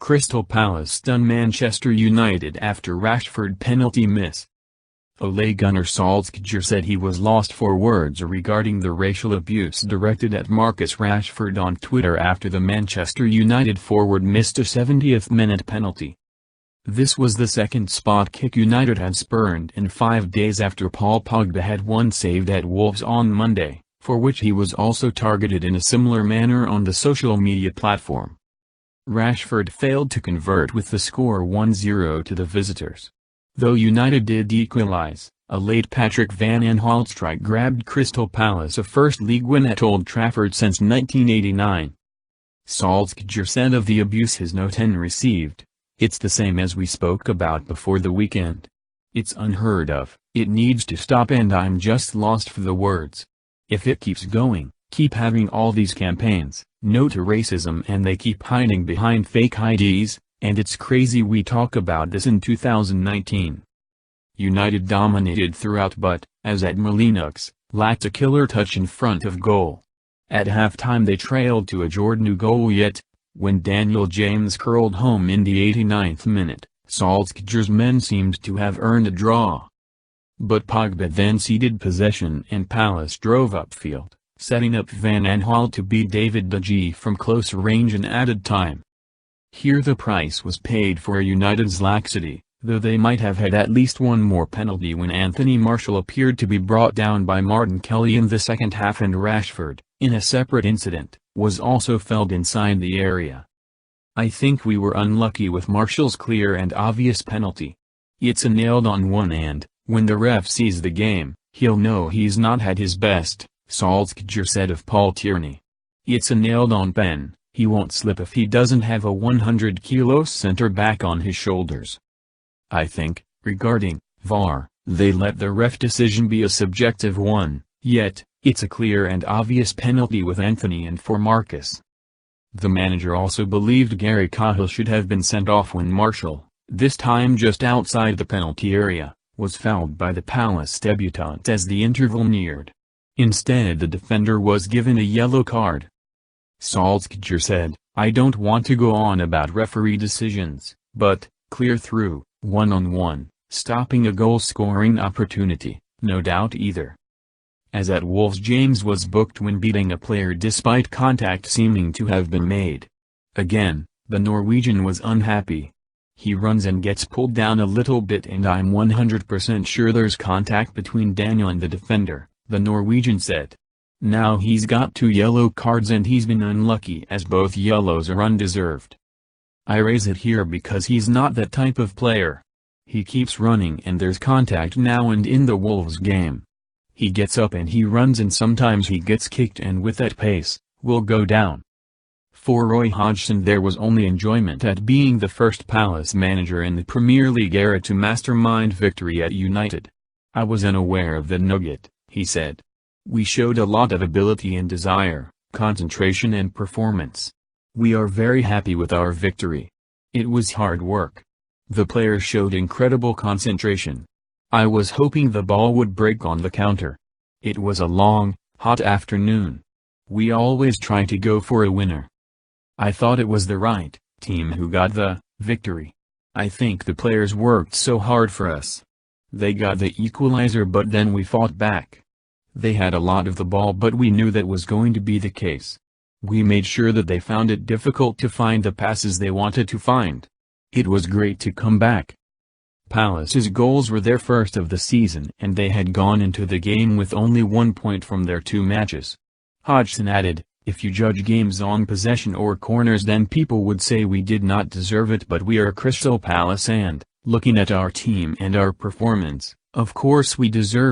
Crystal Palace stun Manchester United after Rashford penalty miss. Ole Gunnar Solskjær said he was lost for words regarding the racial abuse directed at Marcus Rashford on Twitter after the Manchester United forward missed a 70th-minute penalty. This was the second spot kick United had spurned in 5 days after Paul Pogba had one saved at Wolves on Monday, for which he was also targeted in a similar manner on the social media platform. Rashford failed to convert with the score 1-0 to the visitors. Though United did equalise, a late Patrick van Aanholt strike grabbed Crystal Palace a first league win at Old Trafford since 1989. Solskjær said of the abuse his No 10 received, "It's the same as we spoke about before the weekend. It's unheard of, it needs to stop, and I'm just lost for the words. If it keeps going, keep having all these campaigns, no to racism, and they keep hiding behind fake IDs, and it's crazy we talk about this in 2019. United dominated throughout but, as at Molineux, lacked a killer touch in front of goal. At halftime they trailed to a Jordan Ayew goal, yet, when Daniel James curled home in the 89th minute, Solskjær's men seemed to have earned a draw. But Pogba then ceded possession and Palace drove upfield, setting up Van Aanholt to beat David De Gea from close range in added time. Here the price was paid for United's laxity, though they might have had at least one more penalty when Anthony Martial appeared to be brought down by Martin Kelly in the second half, and Rashford, in a separate incident, was also felled inside the area. I think we were unlucky with Martial's clear and obvious penalty. It's a nailed-on one, and, when the ref sees the game, he'll know he's not had his best, Solskjær said of Paul Tierney. It's a nailed-on pen, he won't slip if he doesn't have a 100-kilo centre-back on his shoulders. I think, regarding VAR, they let the ref decision be a subjective one, yet, it's a clear and obvious penalty with Anthony and for Marcus. The manager also believed Gary Cahill should have been sent off when Martial, this time just outside the penalty area, was fouled by the Palace debutant as the interval neared. Instead the defender was given a yellow card. Solskjær said, "I don't want to go on about referee decisions, but, clear through, one-on-one, stopping a goal-scoring opportunity, no doubt either." As at Wolves, James was booked when beating a player despite contact seeming to have been made. Again, the Norwegian was unhappy. He runs and gets pulled down a little bit, and I'm 100% sure there's contact between Daniel and the defender, the Norwegian said. Now he's got 2 yellow cards and he's been unlucky as both yellows are undeserved. I raise it here because he's not that type of player. He keeps running and there's contact now and in the Wolves game. He gets up and he runs and sometimes he gets kicked, and with that pace, will go down. For Roy Hodgson, there was only enjoyment at being the first Palace manager in the Premier League era to mastermind victory at United. I was unaware of the nugget, he said. We showed a lot of ability and desire, concentration and performance. We are very happy with our victory. It was hard work. The players showed incredible concentration. I was hoping the ball would break on the counter. It was a long, hot afternoon. We always try to go for a winner. I thought it was the right team who got the victory. I think the players worked so hard for us. They got the equalizer, but then we fought back. They had a lot of the ball, but we knew that was going to be the case. We made sure that they found it difficult to find the passes they wanted to find. It was great to come back. Palace's goals were their first of the season, and they had gone into the game with only 1 point from their 2 matches. Hodgson added, "If you judge games on possession or corners, then people would say we did not deserve it, but we are Crystal Palace and, looking at our team and our performance, of course we deserve